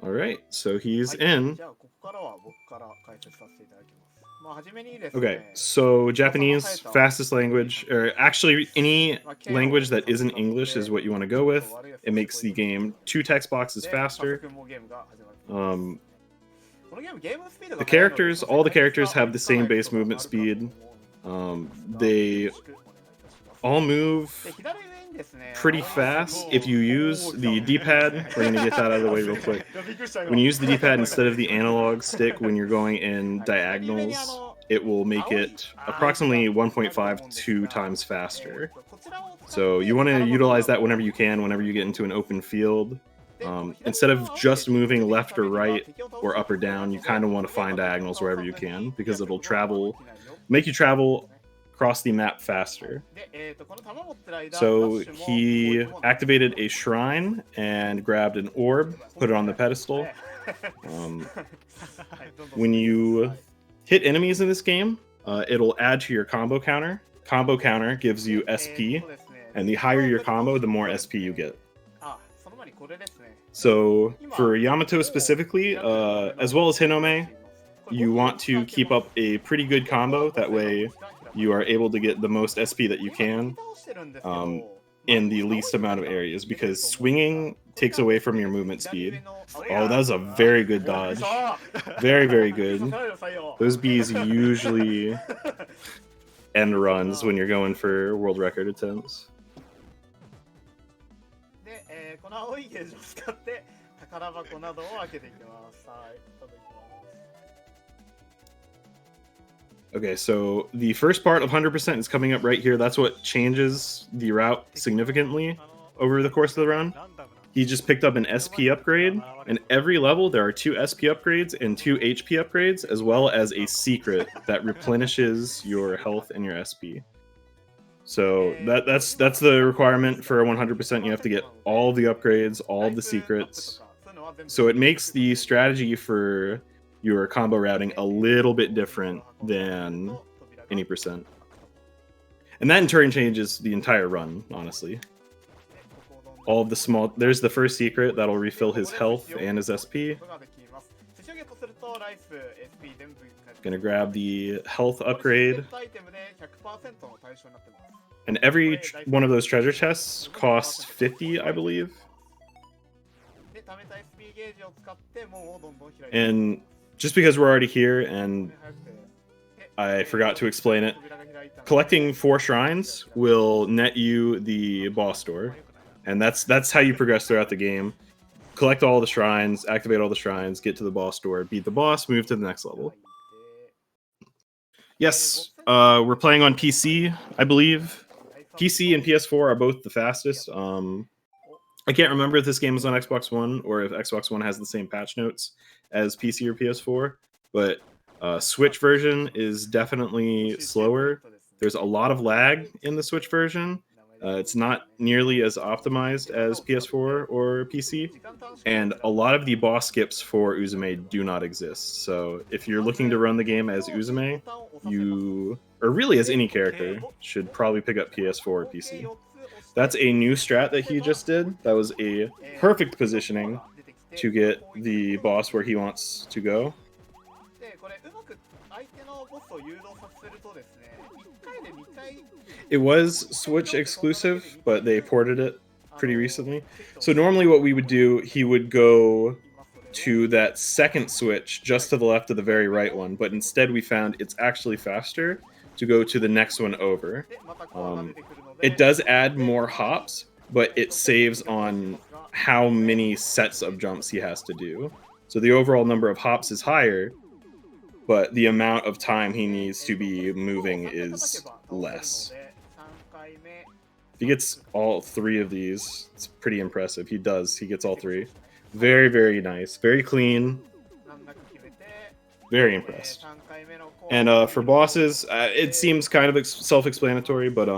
Alright, so he's in. Okay, so Japanese, fastest language, or actually any language that isn't English is what you want to go with. It makes the game 2 text boxes faster. The characters, all the characters have the same base movement speed. They all move pretty fast. If you use the D-pad, we're going to get that out of the way real quick. When you use the D-pad instead of the analog stick when you're going in diagonals, it will make it approximately 1.5 to 2 times faster. So you want to utilize that whenever you can, whenever you get into an open field. Instead of just moving left or right or up or down, you kind of want to find diagonals wherever you can, because it'll make you travel across the map faster. So he activated a shrine and grabbed an orb, put it on the pedestal. When you hit enemies in this game, it'll add to your combo counter. Combo counter gives you SP, and the higher your combo, the more SP you get. So for Yamato specifically, as well as Hinome, you want to keep up a pretty good combo. That way you are able to get the most SP that you can in the least amount of areas, because swinging takes away from your movement speed. Oh, that was a very good dodge. Very, very good. Those bees usually end runs when you're going for world record attempts. Okay, so the first part of 100% is coming up right here. That's what changes the route significantly over the course of the run. He just picked up an SP upgrade, and every level there are 2 SP upgrades and 2 HP upgrades, as well as a secret that replenishes your health and your SP. So that's the requirement for 100%. You have to get all of the upgrades, all of the secrets. So it makes the strategy for your combo routing a little bit different than any percent. And that in turn changes the entire run, honestly. All of the small... There's the first secret that'll refill his health and his SP. Gonna grab the health upgrade. And every one of those treasure chests costs 50, I believe. And just because we're already here and I forgot to explain it, collecting 4 shrines will net you the boss door. And that's how you progress throughout the game. Collect all the shrines, activate all the shrines, get to the boss door, beat the boss, move to the next level. Yes, we're playing on PC, I believe. PC and PS4 are both the fastest. I can't remember if this game is on Xbox One or if Xbox One has the same patch notes as PC or PS4, but Switch version is definitely slower. There's a lot of lag in the Switch version. It's not nearly as optimized as PS4 or PC, and a lot of the boss skips for Uzume do not exist. So if you're looking to run the game as Uzume, you, or really as any character, should probably pick up PS4 or PC. That's a new strat that he just did. That was a perfect positioning to get the boss where he wants to go. It was Switch exclusive, but they ported it pretty recently. So normally what we would do, he would go to that second switch just to the left of the very right one, but instead we found it's actually faster to go to the next one over. It does add more hops, but it saves on how many sets of jumps he has to do. So the overall number of hops is higher, but the amount of time he needs to be moving is less. If he gets all 3 of these, it's pretty impressive. He does. He gets all 3. Very, very nice. Very clean. Very impressed. And for bosses, it seems kind of self-explanatory, but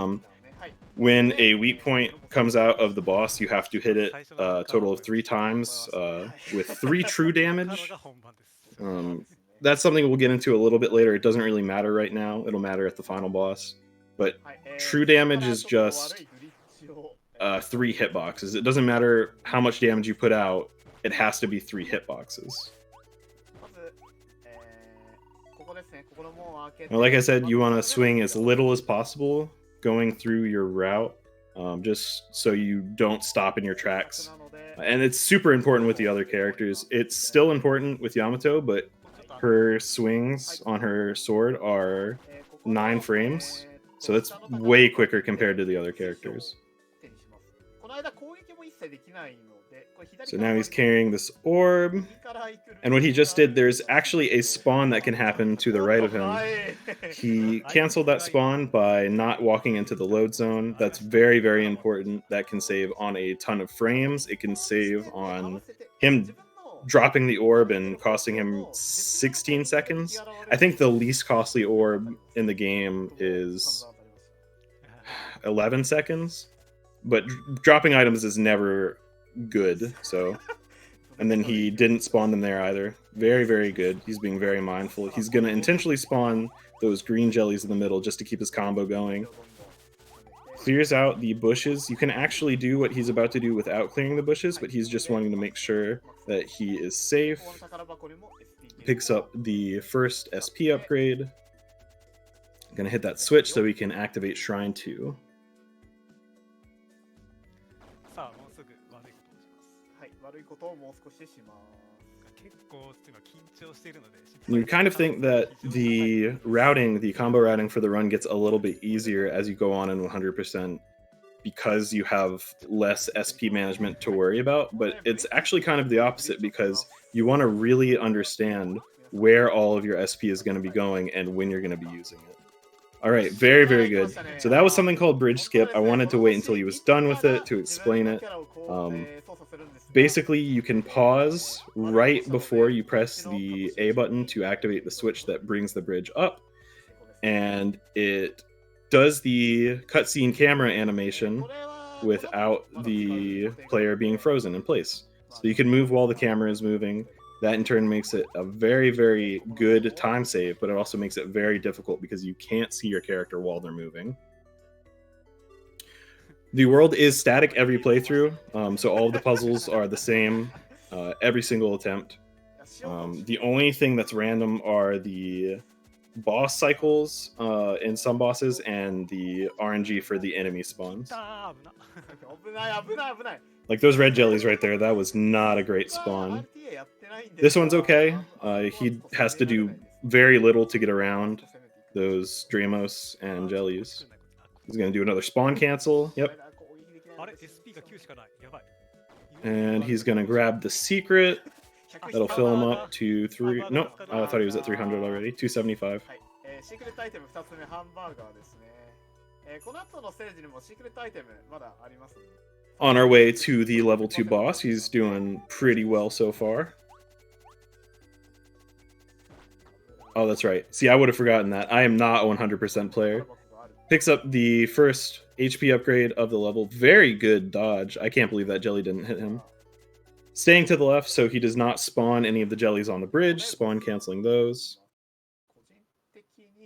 when a weak point comes out of the boss, you have to hit it a total of 3 times with 3 true damage. That's something we'll get into a little bit later. It doesn't really matter right now. It'll matter at the final boss. But true damage is just 3 hitboxes. It doesn't matter how much damage you put out, it has to be 3 hitboxes. Now, like I said, you want to swing as little as possible going through your route, just so you don't stop in your tracks. And it's super important with the other characters. It's still important with Yamato, but her swings on her sword are 9 frames, so that's way quicker compared to the other characters. So now he's carrying this orb, and what he just did, there's actually a spawn that can happen to the right of him. He canceled that spawn by not walking into the load zone. That's very, very important. That can save on a ton of frames. It can save on him dropping the orb and costing him 16 seconds. I think the least costly orb in the game is 11 seconds, but dropping items is never good. So, and then he didn't spawn them there either. Very, very good. He's being very mindful. He's going to intentionally spawn those green jellies in the middle just to keep his combo going. Clears out the bushes. You can actually do what he's about to do without clearing the bushes, but he's just wanting to make sure that he is safe. Picks up the first SP upgrade. Gonna hit that switch so we can activate Shrine 2. You kind of think that the routing, the combo routing for the run gets a little bit easier as you go on in 100% because you have less SP management to worry about, but it's actually kind of the opposite because you want to really understand where all of your SP is going to be going and when you're going to be using it. All right, very, very good. So that was something called bridge skip. I wanted to wait until he was done with it to explain it. Basically, you can pause right before you press the A button to activate the switch that brings the bridge up. And it does the cutscene camera animation without the player being frozen in place. So you can move while the camera is moving. That in turn makes it a very, very good time save, but it also makes it very difficult because you can't see your character while they're moving. The world is static every playthrough, so all of the puzzles are the same every single attempt. The only thing that's random are the boss cycles in some bosses and the RNG for the enemy spawns. Like those red jellies right there, that was not a great spawn. This one's okay. He has to do very little to get around those Dramos and jellies. He's going to do another spawn cancel. Yep. And he's going to grab the secret. That'll fill him up to 3... Nope, I thought he was at 300 already. 275. On our way to the level 2 boss. He's doing pretty well so far. Oh, that's right. See, I would have forgotten that. I am not a 100% player. Picks up the first HP upgrade of the level. Very good dodge. I can't believe that jelly didn't hit him. Staying to the left so he does not spawn any of the jellies on the bridge. Spawn canceling those.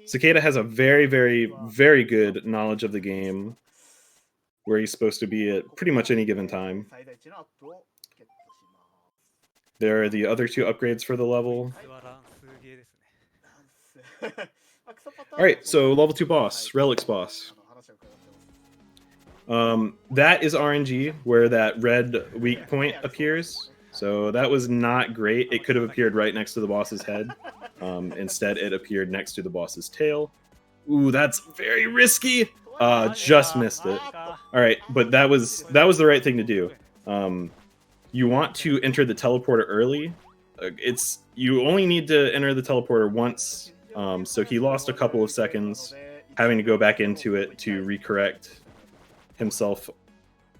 Cicada has a very, very, very good knowledge of the game, where he's supposed to be at pretty much any given time. There are the other 2 upgrades for the level. Alright, so level 2 boss, Relics boss. That is RNG, where that red weak point appears. So that was not great. It could have appeared right next to the boss's head. Instead, it appeared next to the boss's tail. Ooh, that's very risky! Just missed it. Alright, but that was the right thing to do. You want to enter the teleporter early. You only need to enter the teleporter once, so he lost a couple of seconds having to go back into it to recorrect himself.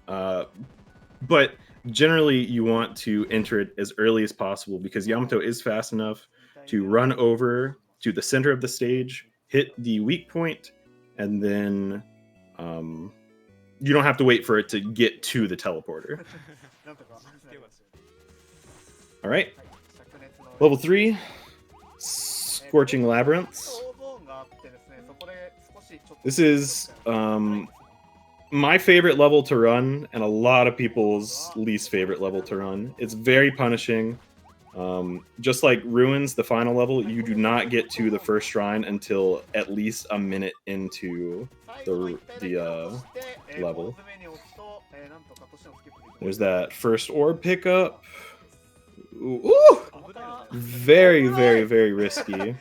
But generally, you want to enter it as early as possible because Yamato is fast enough to run over to the center of the stage, hit the weak point, and then you don't have to wait for it to get to the teleporter. All right. Level 3, Scorching Labyrinths. This is my favorite level to run, and a lot of people's least favorite level to run. It's very punishing. Just like Ruins, the final level, you do not get to the first shrine until at least a minute into the level. There's that first orb pickup. Ooh! Very, very, very risky.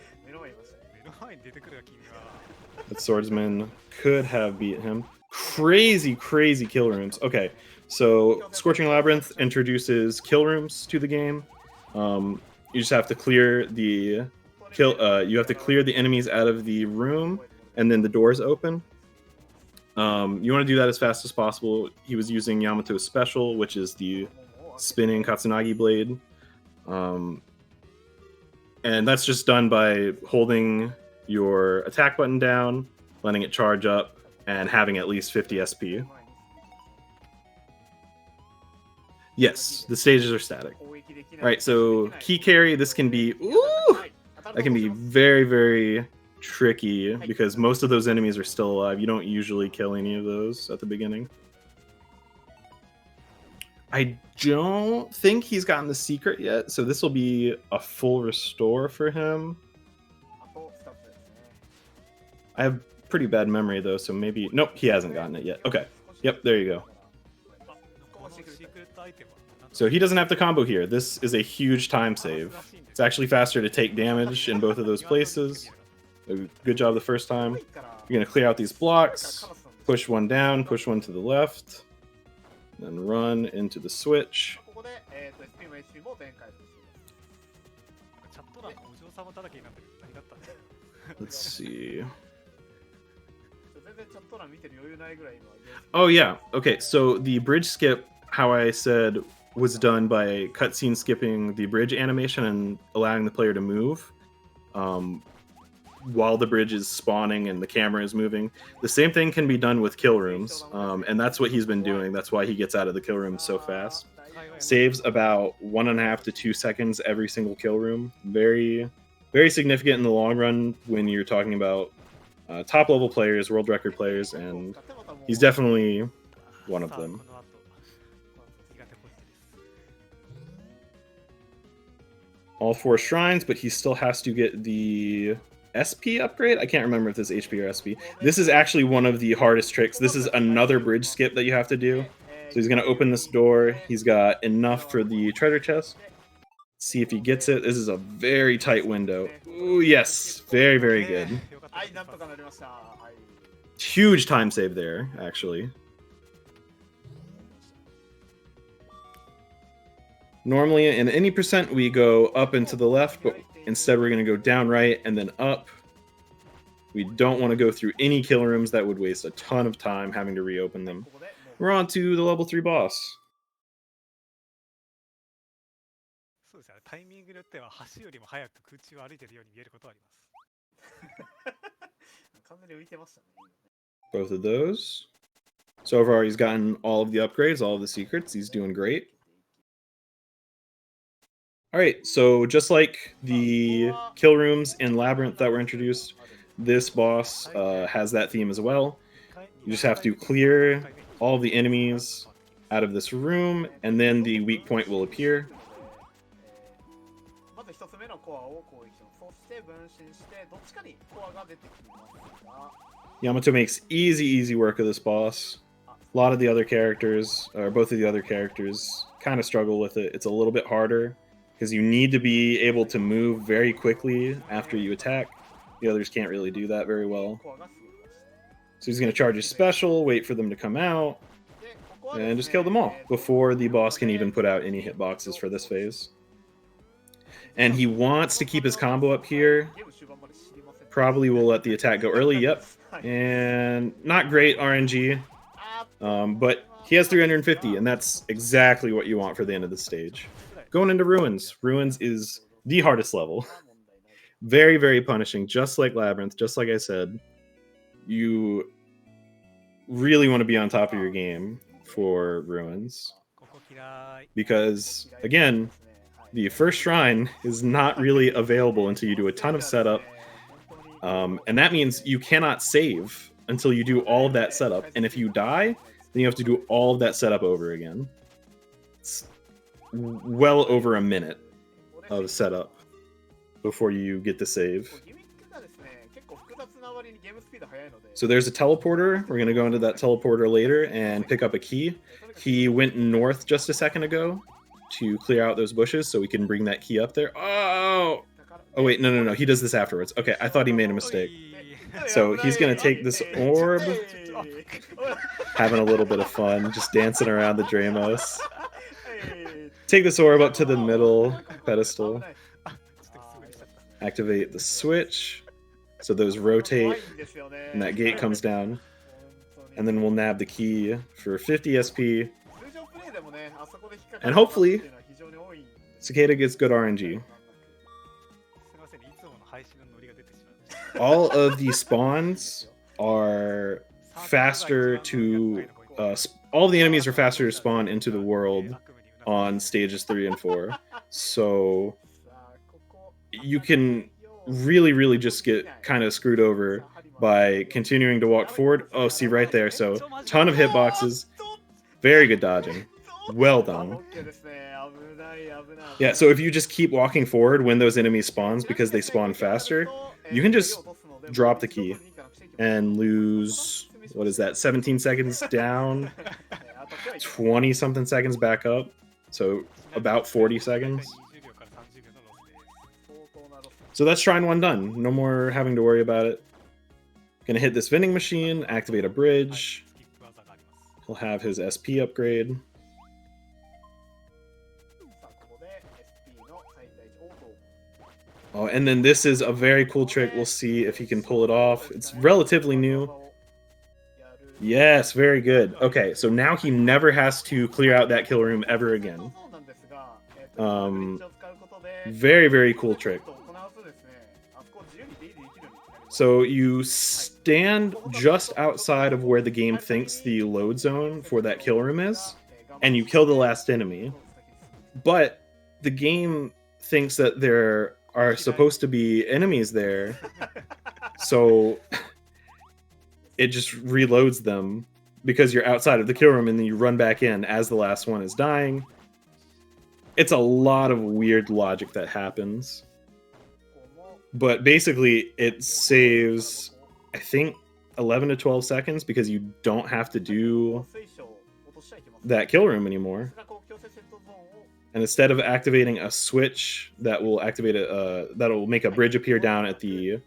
That swordsman could have beat him. Crazy, crazy kill rooms. Okay, so Scorching Labyrinth introduces kill rooms to the game. You just have to clear the you have to clear the enemies out of the room, and then the doors open. You want to do that as fast as possible. He was using Yamato's special, which is the spinning Katsunagi blade. And that's just done by holding your attack button down, letting it charge up, and having at least 50 SP. Yes, the stages are static. Alright, so key carry, this can be... Ooh! That can be very, very tricky, because most of those enemies are still alive. You don't usually kill any of those at the beginning. I don't think he's gotten the secret yet, so this will be a full restore for him. I have pretty bad memory, though, so maybe... Nope, he hasn't gotten it yet. Okay. Yep, there you go. So he doesn't have to combo here. This is a huge time save. It's actually faster to take damage in both of those places. Good job the first time. You're going to clear out these blocks, push one down, push one to the left, then run into the switch. Let's see. Oh yeah, okay, so the bridge skip, how I said, was done by cutscene skipping the bridge animation and allowing the player to move while the bridge is spawning and the camera is moving. The same thing can be done with kill rooms, and that's what he's been doing. That's why he gets out of the kill room so fast. Saves about 1.5 to 2 seconds every single kill room. Very, very significant in the long run when you're talking about top level players, world record players, and he's definitely one of them. All 4 shrines, but he still has to get the SP upgrade. I can't remember if this is HP or SP. This is actually one of the hardest tricks. This is another bridge skip that you have to do. So he's going to open this door. He's got enough for the treasure chest. See if he gets it. This is a very tight window. Ooh, yes. Very, very good. Huge time save there, actually. Normally, in any percent, we go up and to the left, but instead we're going to go down right and then up. We don't want to go through any kill rooms. That would waste a ton of time having to reopen them. We're on to the level 3 boss. Both of those. So far, he's gotten all of the upgrades, all of the secrets. He's doing great. Alright, so just like the kill rooms in Labyrinth that were introduced, this boss has that theme as well. You just have to clear all the enemies out of this room, and then the weak point will appear. Yamato makes easy work of this boss. A lot of the other characters, or both of the other characters, kind of struggle with it. It's a little bit harder, because you need to be able to move very quickly after you attack. The others can't really do that very well. So he's going to charge his special, wait for them to come out, and just kill them all before the boss can even put out any hitboxes for this phase. And he wants to keep his combo up here. Probably will let the attack go early, yep. And not great RNG, but he has 350, and that's exactly what you want for the end of the stage. Going into Ruins. Ruins is the hardest level. Very, very punishing, just like Labyrinth, just like I said. You really want to be on top of your game for Ruins. Because, again, the first shrine is not really available until you do a ton of setup. And that means you cannot save until you do all of that setup. And if you die, then you have to do all of that setup over again. It's well over a minute of setup before you get the save. So there's a teleporter. We're going to go into that teleporter later and pick up a key. He went north just a second ago to clear out those bushes so we can bring that key up there. Oh wait, no. He does this afterwards. Okay, I thought he made a mistake. So he's going to take this orb, having a little bit of fun, just dancing around the Dramos. Take this orb up to the middle pedestal. Activate the switch. So those rotate, and that gate comes down. And then we'll nab the key for 50 SP. And hopefully, Cicada gets good RNG. All of the spawns are faster to... all of the enemies are faster to spawn into the world on stages 3 and 4. So you can really just get kind of screwed over by continuing to walk forward. Oh, see right there. So ton of hitboxes. Very good dodging. Well done. Yeah, so if you just keep walking forward when those enemies spawns because they spawn faster, you can just drop the key and lose, what is that, 17 seconds down, 20 something seconds back up. So about 40 seconds. So that's Shrine 1 done. No more having to worry about it. Gonna hit this vending machine, activate a bridge. He'll have his SP upgrade. Oh, and then this is a very cool trick. We'll see if he can pull it off. It's relatively new. Yes, very good. Okay, so now he never has to clear out that kill room ever again. Very cool trick. So you stand just outside of where the game thinks the load zone for that kill room is, and you kill the last enemy. But the game thinks that there are supposed to be enemies there, so it just reloads them because you're outside of the kill room, and then you run back in as the last one is dying. It's a lot of weird logic that happens. But basically, it saves, I think, 11 to 12 seconds because you don't have to do that kill room anymore. And instead of activating a switch that will activate that'll make a bridge appear down at the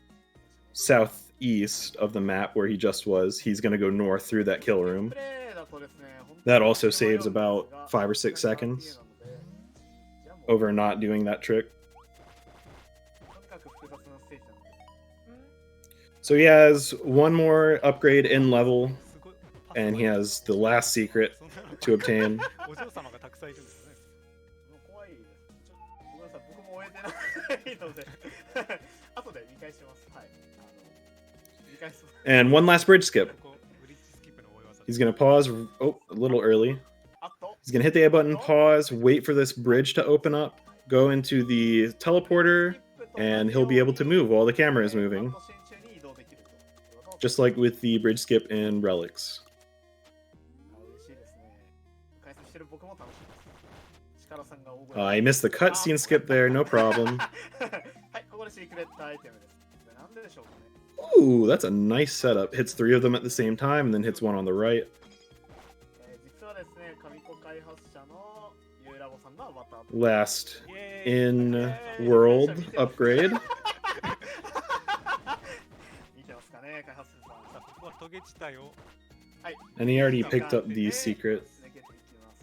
southeast of the map where he just was, he's going to go north through that kill room. That also saves about 5 or 6 seconds over not doing that trick. So he has one more upgrade in level, and he has the last secret to obtain. And one last bridge skip. He's going to pause. Oh, a little early. He's going to hit the A button, pause, wait for this bridge to open up, go into the teleporter, and he'll be able to move while the camera is moving. Just like with the bridge skip in Relics. I missed the cutscene skip there, no problem. Ooh, that's a nice setup. Hits 3 of them at the same time, and then hits one on the right. Last in-world upgrade. And he already picked up the secret.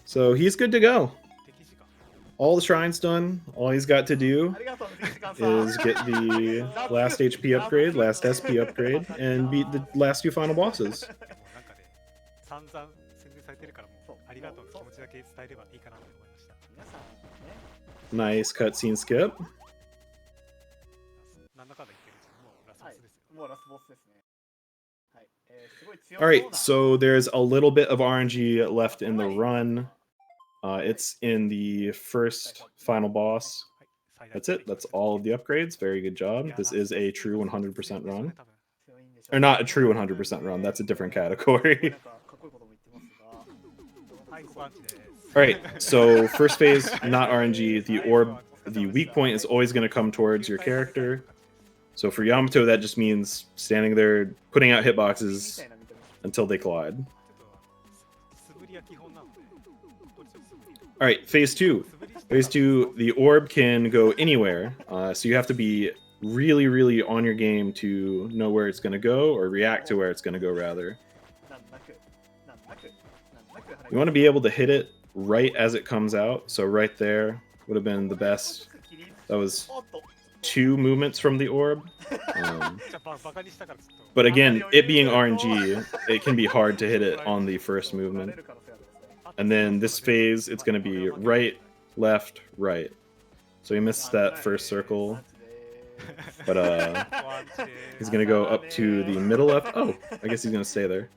So he's good to go. All the shrines done. All he's got to do is get the last HP upgrade, last SP upgrade, and beat the last 2 final bosses. Nice cutscene skip. Alright, so there's a little bit of RNG left in the run. It's in the first final boss. That's it. That's all of the upgrades. Very good job. This is a true 100% run. or not a true 100% run. That's a different category. Alright, so first phase, not RNG. The orb, the weak point is always going to come towards your character. So for Yamato, that just means standing there, putting out hitboxes until they collide. Alright, phase 2. Phase 2, the orb can go anywhere. So you have to be really, really on your game to know where it's going to go, or react to where it's going to go, rather. You want to be able to hit it right as it comes out. So right there would have been the best. That was 2 movements from the orb. But again, it being RNG, it can be hard to hit it on the first movement. And then this phase, it's going to be right, left, right. So he missed that first circle. But he's going to go up to the middle left. Oh, I guess he's going to stay there.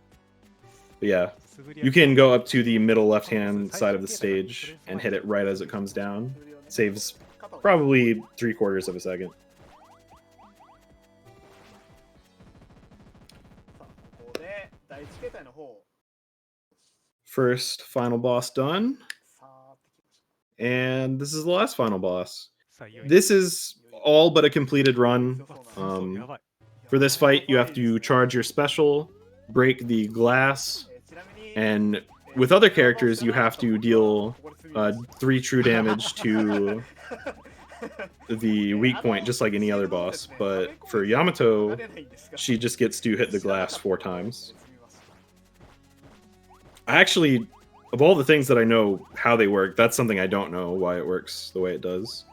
But yeah, you can go up to the middle left-hand side of the stage and hit it right as it comes down. Saves probably 3/4 of a second. First final boss done. And this is the last final boss. This is all but a completed run. For this fight, you have to charge your special, break the glass, and with other characters, you have to deal 3 true damage to the weak point, just like any other boss. But for Yamato, she just gets to hit the glass 4 times. I actually, of all the things that I know how they work, that's something I don't know why it works the way it does.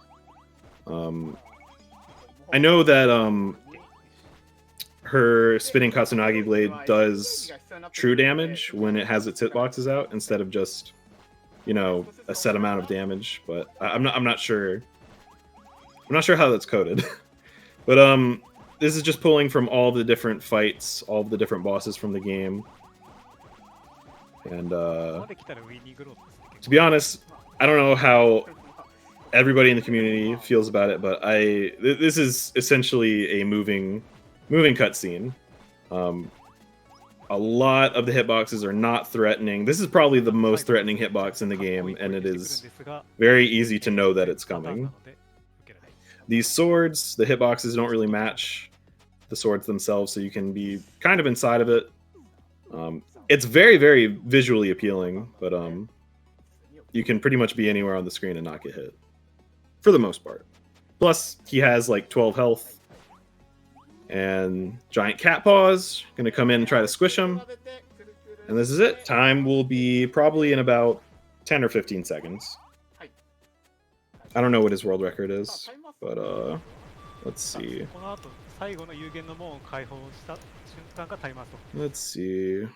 I know that her spinning Katsunagi blade does true damage when it has its hitboxes out instead of just, you know, a set amount of damage. But I'm not sure. I'm not sure how that's coded. But this is just pulling from all the different fights, all of the different bosses from the game. And to be honest, I don't know how everybody in the community feels about it, but this is essentially a moving cutscene. A lot of the hitboxes are not threatening. This is probably the most threatening hitbox in the game, and it is very easy to know that it's coming. These swords, the hitboxes don't really match the swords themselves, so you can be kind of inside of it. It's very, very visually appealing, but you can pretty much be anywhere on the screen and not get hit, for the most part. Plus, he has like 12 health, and giant cat paws. Gonna come in and try to squish him, and this is it. Time will be probably in about 10 or 15 seconds. I don't know what his world record is, but let's see. Let's see.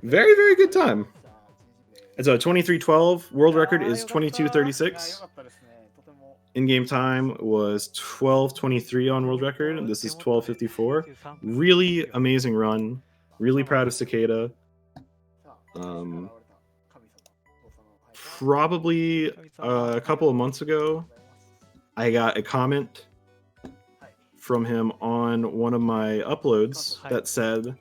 Very, very good time. It's a 23:12. World record is 22:36. In-game time was 12:23 on world record, and this is 12:54. Really amazing run. Really proud of Cicada. Probably a couple of months ago, I got a comment from him on one of my uploads that said,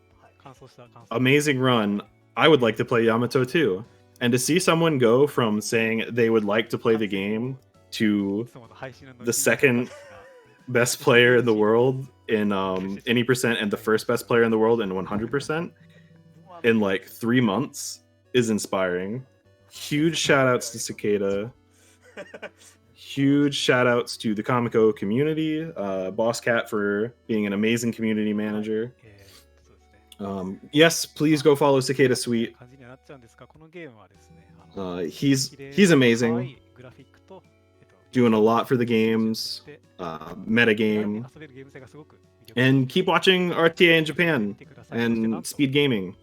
"Amazing run. I would like to play Yamato too." And to see someone go from saying they would like to play the game to the second best player in the world in any percent and the first best player in the world in 100% in like 3 months is inspiring. Huge shout outs to Cicada. Huge shout outs to the Kamiko community, Boss Cat for being an amazing community manager. Yes, please go follow cicadasweet. He's amazing. Doing a lot for the games, metagame, and keep watching RTA in Japan and Speed Gaming.